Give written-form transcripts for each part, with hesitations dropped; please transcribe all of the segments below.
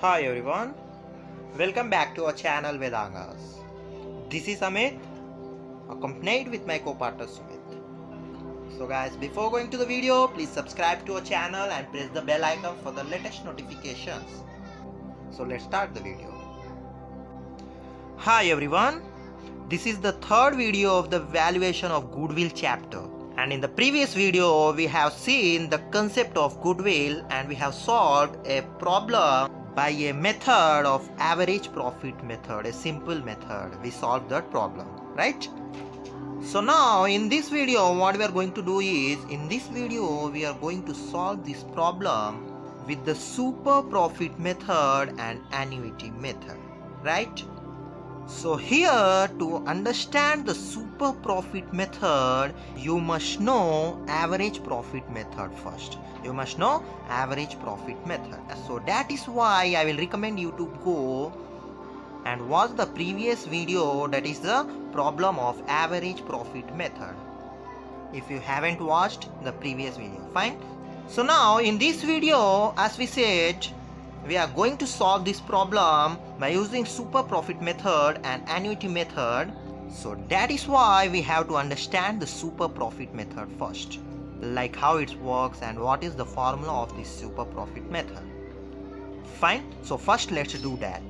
Hi everyone, welcome back to our channel Vedangas. This is Amit, accompanied with my co-partner Sumit. So guys, before going to the video, please subscribe to our channel and press the bell icon for the latest notifications. So let's start the video. Hi everyone, this is the third video of the valuation of Goodwill chapter. And in the previous video, we have seen the concept of goodwill and we have solved a problem by a method of average profit method, a simple method. We solved that problem, right? So now in this video, what we are going to do is, in this video, we are going to solve this problem with the super profit method and annuity method, right? So here, to understand the super profit method, you must know average profit method first. You must know average profit method. So that is why I will recommend you to go and watch the previous video, that is the problem of average profit method. If you haven't watched the previous video, fine. So now in this video, as we said, we are going to solve this problem by using super profit method and annuity method. So that is why we have to understand the super profit method first, like how it works and what is the formula of this super profit method. Fine, so first let's do that.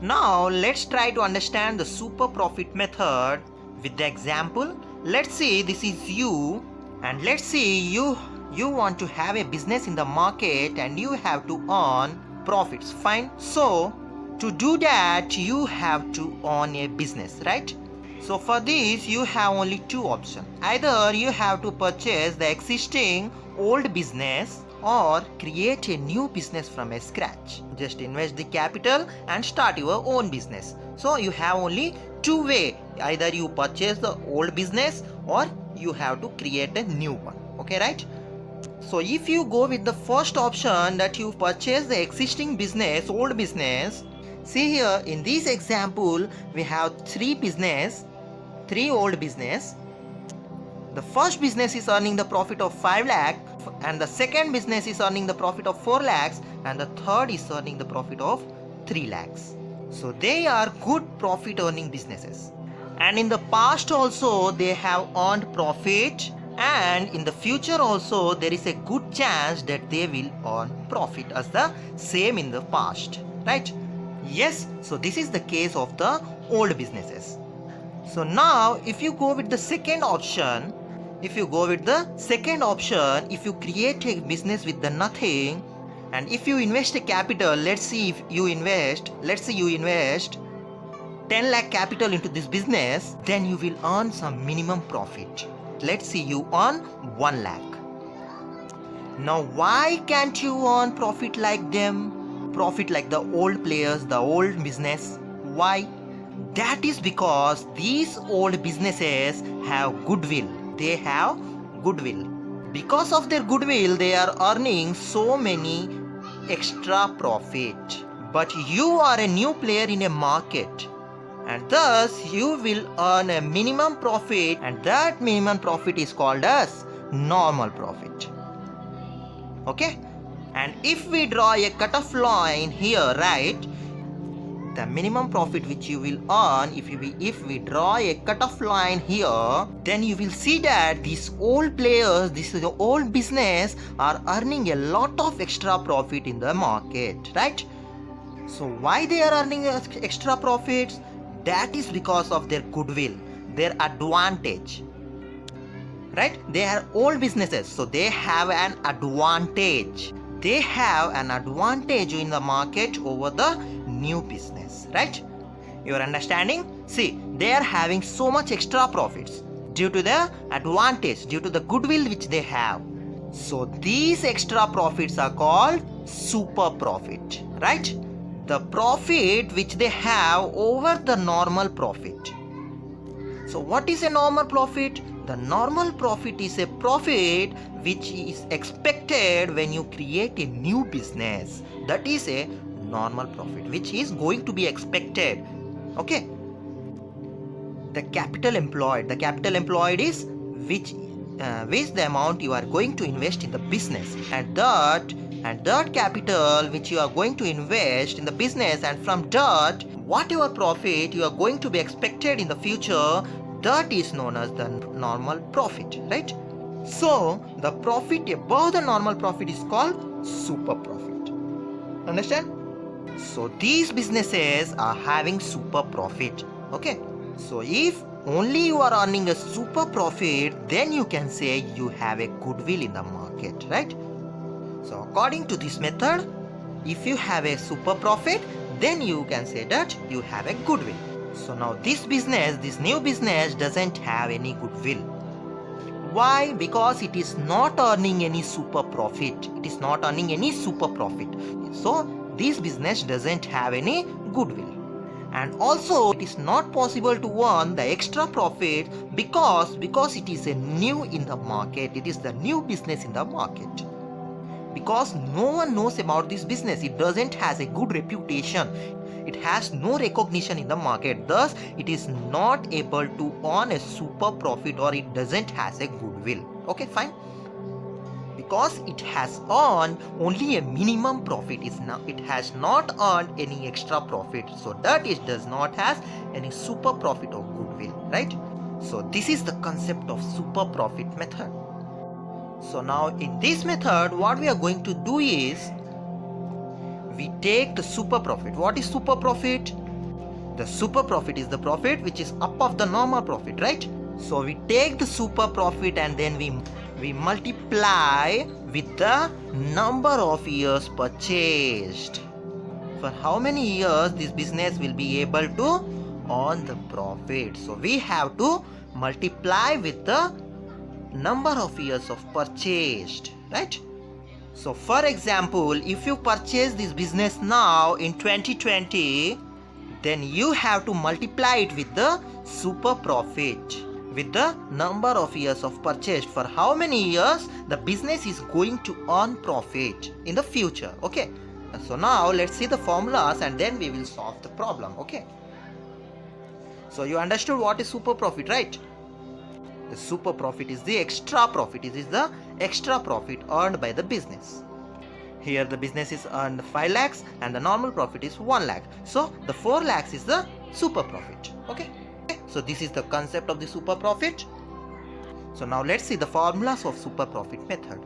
Now let's try to understand the super profit method with the example. Let's say this is you, and let's say you want to have a business in the market and you have to earn profits. Fine. So to do that, you have to own a business, right? So for this, you have only two options. Either you have to purchase the existing old business or create a new business from a scratch. Just invest the capital and start your own business. So you have only two ways. Either you purchase the old business or you have to create a new one. Okay, right? So if you go with the first option, that you purchase the existing business, old business, see here in this example we have three old business. The first business is earning the profit of 5 lakh and the second business is earning the profit of 4 lakhs and the third is earning the profit of 3 lakhs. So they are good profit earning businesses. And in the past also they have earned profit, and in the future also there is a good chance that they will earn profit as the same in the past, right? Yes, so this is the case of the old businesses. So now if you go with the second option, if you create a business with the nothing and if you invest a capital, let's say you invest 10 lakh capital into this business, then you will earn some minimum profit. Let's say you earn 1 lakh. Now why can't you earn profit like them? Profit like the old players, the old business? Why? That is because these old businesses have goodwill. They have goodwill. Because of their goodwill, they are earning so many extra profit. But you are a new player in a market, and thus you will earn a minimum profit, and that minimum profit is called as normal profit. Okay? And if we draw a cutoff line here, right, the minimum profit which you will earn, if we draw a cutoff line here, then you will see that these old players, this is the old business, are earning a lot of extra profit in the market, right? So why they are earning extra profits? That is because of their goodwill, their advantage, right? They are old businesses, so they have an advantage. They have an advantage in the market over the new business, right? You are understanding? See, they are having so much extra profits due to the advantage, due to the goodwill which they have. So these extra profits are called super profit, right? The profit which they have over the normal profit. So what is a normal profit? The normal profit is a profit which is expected when you create a new business. That is a normal profit which is going to be expected. Okay. The capital employed is which the amount you are going to invest in the business, and that and that capital which you are going to invest in the business, and from that whatever profit you are going to be expected in the future, that is known as the normal profit, right? So the profit above the normal profit is called super profit. Understand? So these businesses are having super profit. Okay, so if only you are earning a super profit, then you can say you have a goodwill in the market, right? So according to this method, if you have a super profit, then you can say that you have a goodwill. So now this new business doesn't have any goodwill. Why? Because it is not earning any super profit. It is not earning any super profit. So this business doesn't have any goodwill. And also it is not possible to earn the extra profit because it is a new in the market. It is the new business in the market. Because no one knows about this business. It doesn't has a good reputation. It has no recognition in the market. Thus, it is not able to earn a super profit, or it doesn't has a goodwill. Okay, fine. Because it has earned only a minimum profit, it has not earned any extra profit, so that it does not has any super profit or goodwill, right? So this is the concept of super profit method. So now in this method, what we are going to do is we take the super profit. What is super profit? The super profit is the profit which is up of the normal profit, right? So we take the super profit and then we multiply with the number of years purchased. For how many years this business will be able to earn the profit. So we have to multiply with the number of years of purchased, right? So for example, if you purchase this business now in 2020, then you have to multiply it with the super profit, with the number of years of purchase. For how many years the business is going to earn profit in the future. Okay, so now let's see the formulas and then we will solve the problem. Okay, so you understood what is super profit, right? The super profit is the extra profit. It is the extra profit earned by the business. Here the business is earned 5 lakhs and the normal profit is 1 lakh. So the 4 lakhs is the super profit. Okay. So this is the concept of the super profit. So now let's see the formulas of super profit method.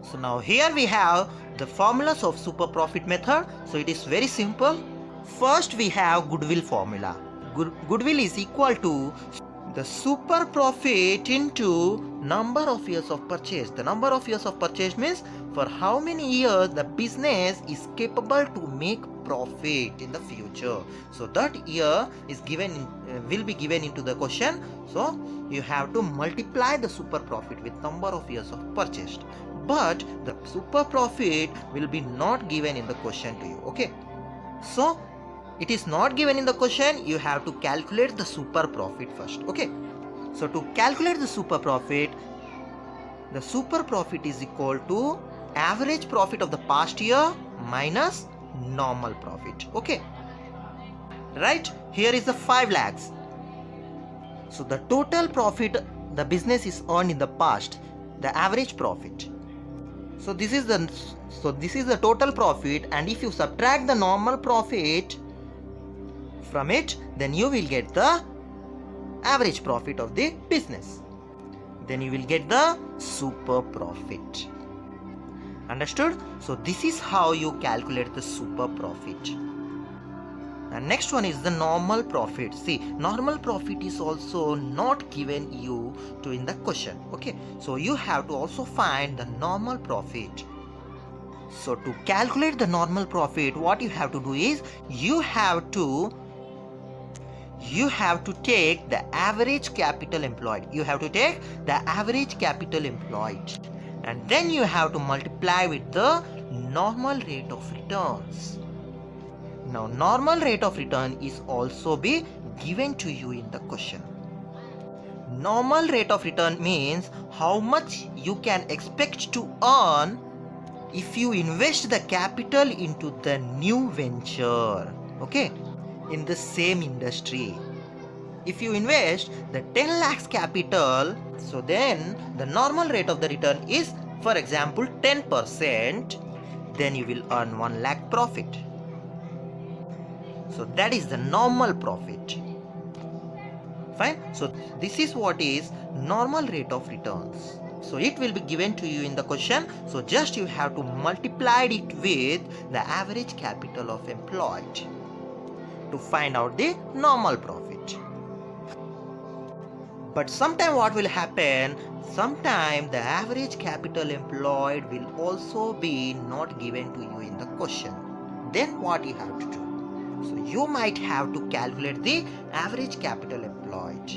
So now here we have the formulas of super profit method. So it is very simple. First we have goodwill formula. Goodwill is equal to the super profit into number of years of purchase. The number of years of purchase means for how many years the business is capable to make profit in the future. So that year is given will be given into the question. So you have to multiply the super profit with number of years of purchased. But the super profit will be not given in the question to you. Okay. So it is not given in the question. You have to calculate the super profit first. Okay. So to calculate the super profit is equal to average profit of the past year minus normal profit. Okay. Right. Here is the 5 lakhs. So the total profit the business is earned in the past, the average profit. So this is the total profit, and if you subtract the normal profit from it, then you will get the average profit of the business. Then you will get the super profit. Understood? So this is how you calculate the super profit. And next one is the normal profit. See, normal profit is also not given you to in the question. Okay, so you have to also find the normal profit. So to calculate the normal profit, what you have to do is you have to take the average capital employed. You have to take the average capital employed, and then you have to multiply with the normal rate of returns. Now normal rate of return is also be given to you in the question. Normal rate of return means how much you can expect to earn if you invest the capital into the new venture. Okay, in the same industry. If you invest the 10 lakhs capital, so then the normal rate of the return is, for example, 10%. then you will earn 1 lakh profit. So that is the normal profit. Fine. So this is what is normal rate of returns. So it will be given to you in the question. So just you have to multiply it with the average capital of employed to find out the normal profit. But sometime what will happen, sometime the average capital employed will also be not given to you in the question. Then what you have to do? So you might have to calculate the average capital employed.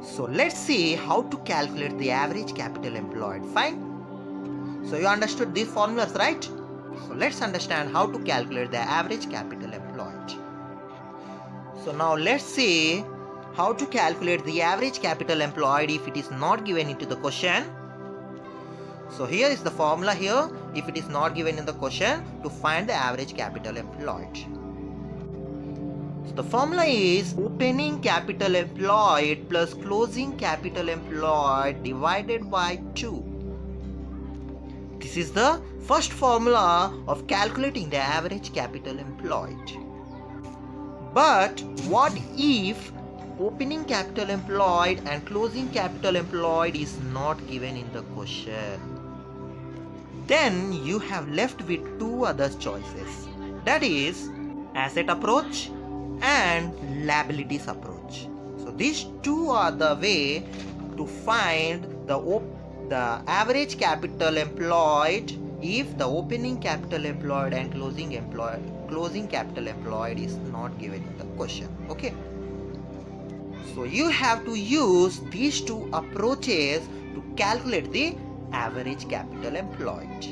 So let's see how to calculate the average capital employed. Fine. So you understood these formulas, right? So let's understand how to calculate the average capital employed. So now let's see how to calculate the average capital employed if it is not given into the question. So here is the formula here if it is not given in the question to find the average capital employed. So the formula is opening capital employed plus closing capital employed divided by 2. This is the first formula of calculating the average capital employed. But what if opening capital employed and closing capital employed is not given in the question? Then you have left with 2 other choices. That is asset approach and liabilities approach. So these 2 are the way to find the average capital employed if the opening capital employed and closing capital employed is not given in the question. Okay. So you have to use these 2 approaches to calculate the average capital employed.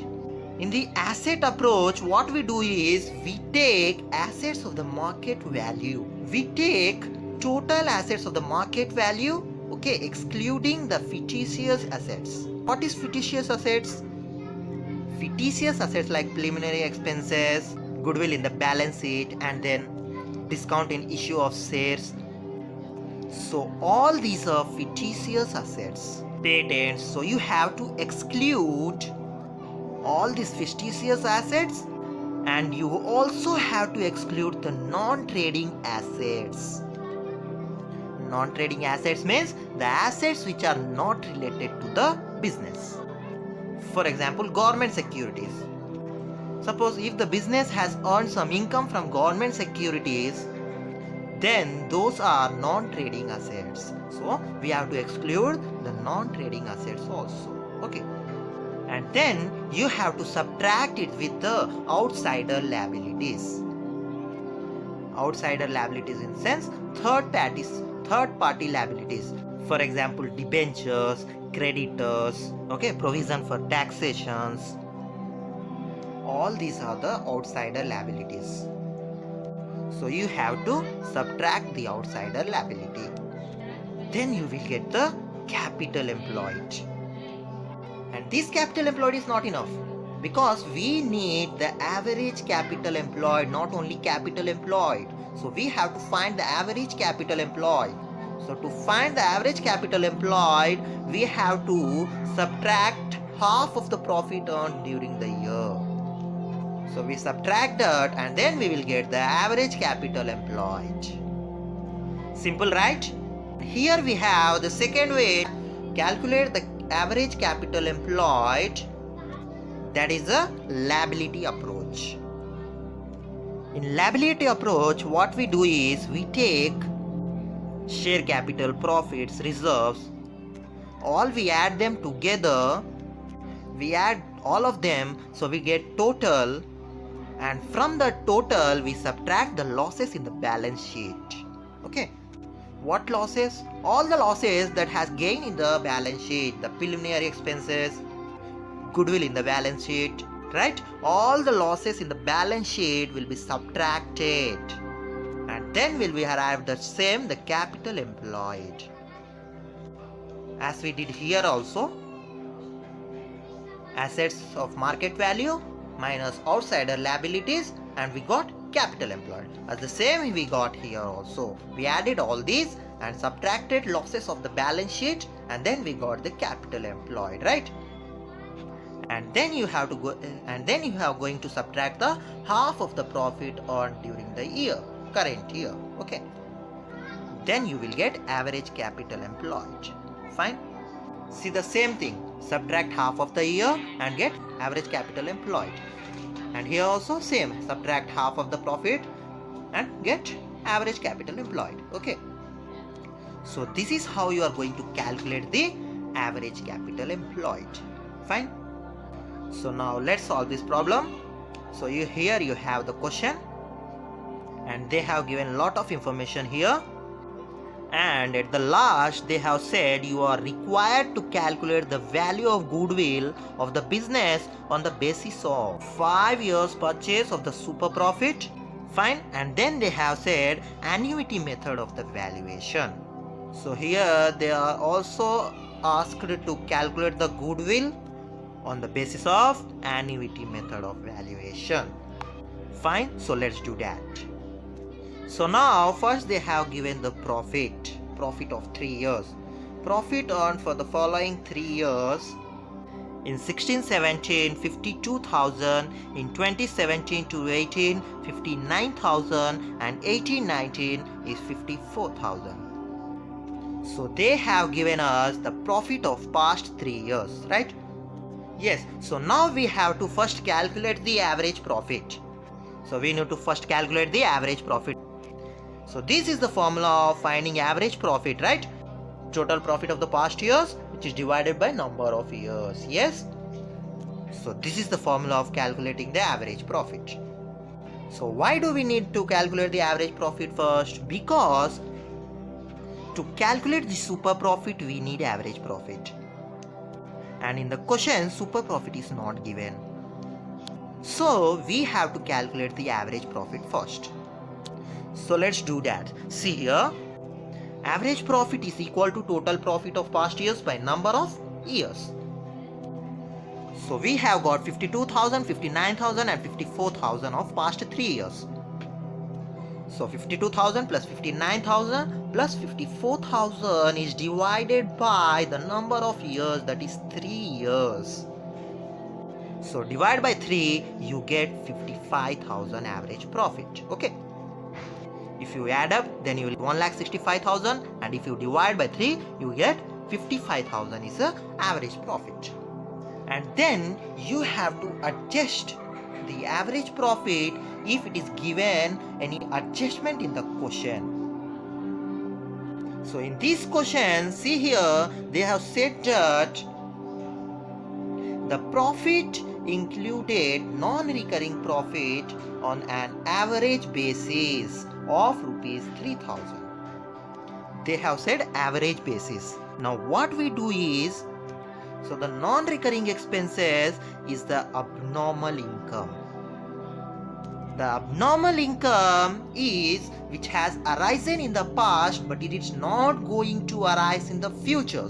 In the asset approach, what we do is we take assets of the market value. We take total assets of the market value, okay, excluding the fictitious assets. What is fictitious assets? Fictitious assets like preliminary expenses, goodwill in the balance sheet, and then discount in issue of shares. So all these are fictitious assets. Patents. So you have to exclude all these fictitious assets, and you also have to exclude the non-trading assets. Non-trading assets means the assets which are not related to the business. For example, government securities. Suppose if the business has earned some income from government securities, then those are non-trading assets. So we have to exclude the non-trading assets also. Okay. And then you have to subtract it with the outsider liabilities. Outsider liabilities in sense third party liabilities. For example, debentures, creditors, okay, provision for taxations. All these are the outsider liabilities. So you have to subtract the outsider liability. Then you will get the capital employed. And this capital employed is not enough because we need the average capital employed, not only capital employed. So we have to find the average capital employed. So to find the average capital employed, we have to subtract half of the profit earned during the year. So we subtract that and then we will get the average capital employed. Simple, right? Here we have the second way to calculate the average capital employed, that is a liability approach. In liability approach, what we do is we take share capital, profits, reserves, all we add them together, we add all of them, so we get total, and from the total we subtract the losses in the balance sheet. Okay. What losses? All the losses that has gain in the balance sheet, the preliminary expenses, goodwill in the balance sheet, right? All the losses in the balance sheet will be subtracted, and then will we arrive the same, the capital employed. As we did here also, assets of market value minus outsider liabilities, and we got capital employed. As the same we got here also. We added all these and subtracted losses of the balance sheet, and then we got the capital employed, right? and then you have going to subtract the half of the profit earned during the current year. Okay, then you will get average capital employed. Fine. See the same thing, subtract half of the year and get average capital employed, and here also same, subtract half of the profit and get average capital employed. Okay, so this is how you are going to calculate the average capital employed. Fine. So now let's solve this problem. So here you have the question, and they have given a lot of information here, and at the last they have said you are required to calculate the value of goodwill of the business on the basis of 5 years purchase of the super profit. Fine. And then they have said annuity method of the valuation. So here they are also asked to calculate the goodwill on the basis of annuity method of valuation. Fine. So let's do that. So now first they have given the profit of 3 years. Profit earned for the following 3 years: in 16-17 52,000, in 2017-18 59,000, and 18-19 is 54,000. So they have given us the profit of past 3 years, right? Yes. So now we have to first calculate the average profit. So we need to first calculate the average profit. So this is the formula of finding average profit, right? Total profit of the past years, which is divided by number of years. Yes. So this is the formula of calculating the average profit. So why do we need to calculate the average profit first? Because to calculate the super profit we need average profit, and in the question super profit is not given. So we have to calculate the average profit first. So let's do that. See here, average profit is equal to total profit of past years by number of years. So we have got 52,000, 59,000 and 54,000 of past 3 years. So 52,000 plus 59,000 plus 54,000 is divided by the number of years, that is 3 years. So divide by 3, you get 55,000 average profit. Okay. If you add up, then you will 1,65,000, and if you divide by 3, you get 55,000 is the average profit. And then you have to adjust the average profit if it is given any adjustment in the question. So in this question, see here, they have said that the profit included non-recurring profit on an average basis of rupees 3,000. They have said average basis. Now what we do is, so the non-recurring expenses is the abnormal income. The abnormal income is which has arisen in the past but it is not going to arise in the future.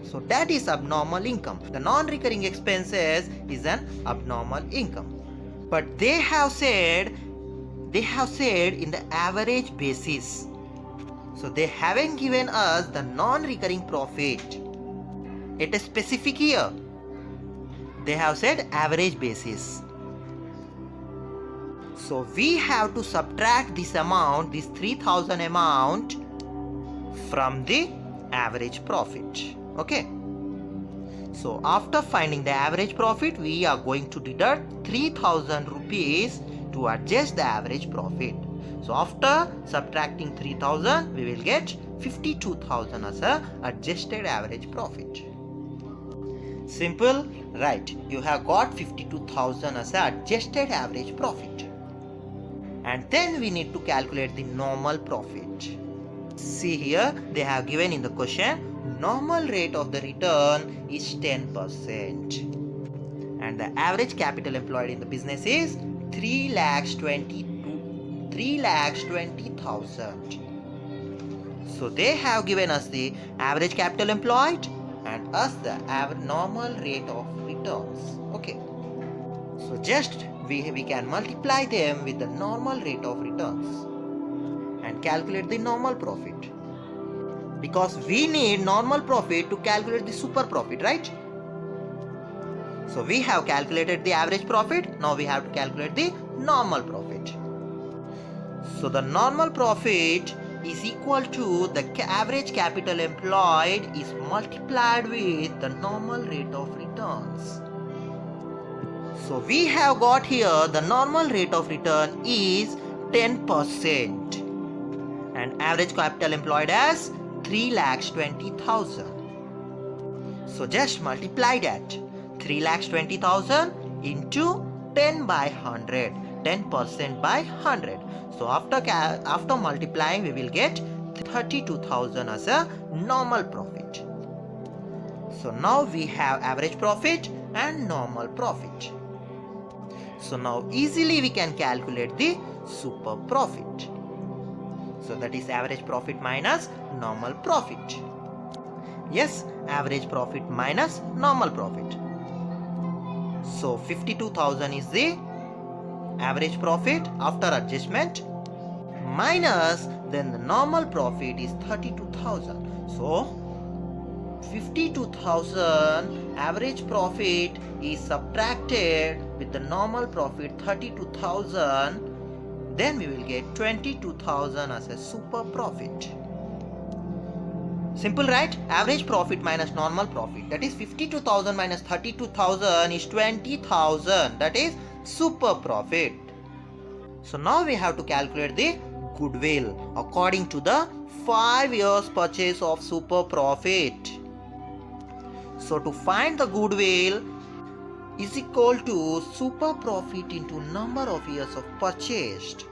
So that is abnormal income. The non-recurring expenses is an abnormal income. But they have said in the average basis. So they haven't given us the non-recurring profit at a specific year. They have said average basis. So we have to subtract this amount, this 3,000 amount, from the average profit. Okay. So after finding the average profit, we are going to deduct 3,000 rupees to adjust the average profit. So after subtracting 3,000, we will get 52,000 as a adjusted average profit. Simple, right? You have got 52,000 as a adjusted average profit. And then we need to calculate the normal profit. See here, they have given in the question, normal rate of the return is 10%. And the average capital employed in the business is 3,20,000. So they have given us the average capital employed and us the normal rate of returns. Okay. So just we can multiply them with the normal rate of returns and calculate the normal profit. Because we need normal profit to calculate the super profit, right? So we have calculated the average profit. Now we have to calculate the normal profit. So the normal profit is equal to the average capital employed is multiplied with the normal rate of returns. So we have got here the normal rate of return is 10% and average capital employed as 3,20,000. So just multiply that 3,20,000 into 10 by 100, 10% by 100. So after multiplying, we will get 32,000 as a normal profit. So now we have average profit and normal profit. So now easily we can calculate the super profit. So that is average profit minus normal profit. Yes, average profit minus normal profit. So 52,000 is the average profit after adjustment minus then the normal profit is 32,000. So 52,000 average profit is subtracted with the normal profit 32,000, then we will get 22,000 as a super profit. Simple, right? Average profit minus normal profit, that is 52,000 minus 32,000 is 20,000, that is super profit. So now we have to calculate the goodwill according to the 5 years purchase of super profit. So to find the goodwill is equal to super profit into number of years of purchased.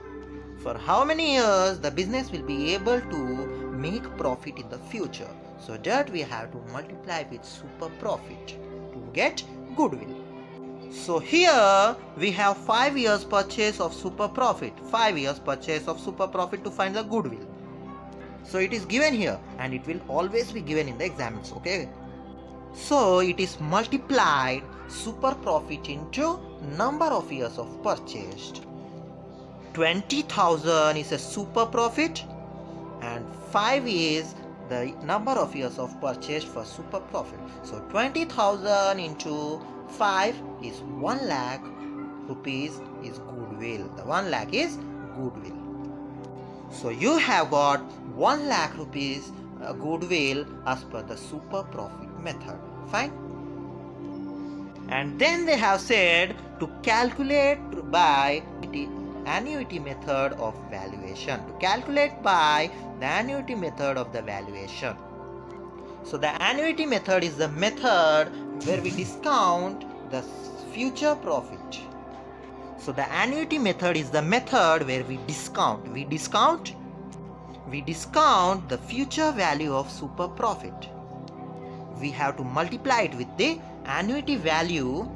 For how many years the business will be able to make profit in the future. So that we have to multiply with super profit to get goodwill. So here we have 5 years purchase of super profit. 5 years purchase of super profit to find the goodwill. So it is given here and it will always be given in the exams, okay? So it is multiplied super profit into number of years of purchased. 20,000 is a super profit and 5 is the number of years of purchase for super profit. So 20,000 into 5 is 1 lakh rupees is goodwill. The 1 lakh is goodwill. So you have got 1 lakh rupees goodwill as per the super profit method. Fine. And then they have said to calculate by the annuity method of valuation. To calculate by the annuity method of the valuation. So the annuity method is the method where we discount the future profit. So the annuity method is the method where we discount the future value of super profit. We have to multiply it with the annuity value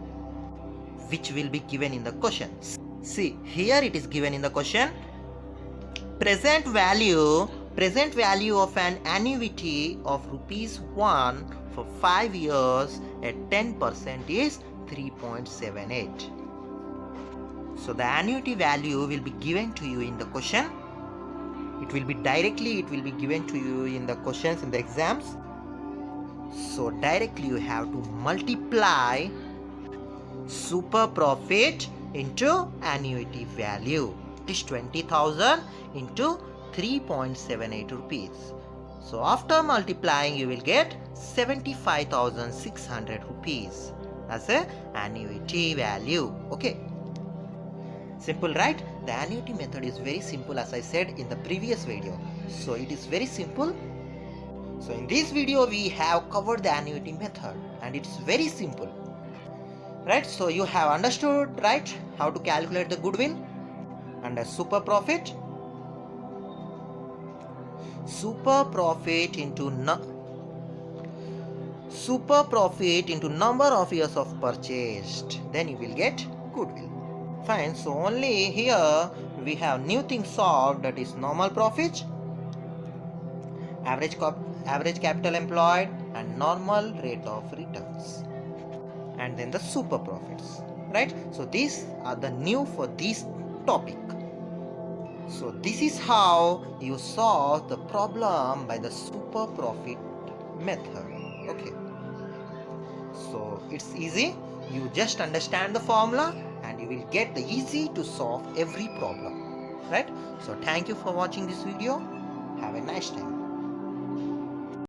which will be given in the question. See, here it is given in the question. Present value of an annuity of rupees 1 for 5 years at 10% is 3.78. So the annuity value will be given to you in the question. It will be given to you in the questions in the exams. So directly you have to multiply super profit into annuity value. It is 20,000 into 3.78 rupees. So after multiplying you will get 75,600 rupees as a annuity value. Okay. Simple, right? The annuity method is very simple as I said in the previous video. So it is very simple. So in this video we have covered the annuity method and it's very simple. Right? So you have understood, right, how to calculate the goodwill and a super profit. Super profit into number of years of purchased. Then you will get goodwill. Fine. So only here we have new thing solved, that is normal profit, average capital employed and normal rate of returns, and then the super profits, right? So these are the new for this topic. So this is how you solve the problem by the super profit method. Okay, so it's easy. You just understand the formula and you will get the easy to solve every problem. Right? So thank you for watching this video. Have a nice time.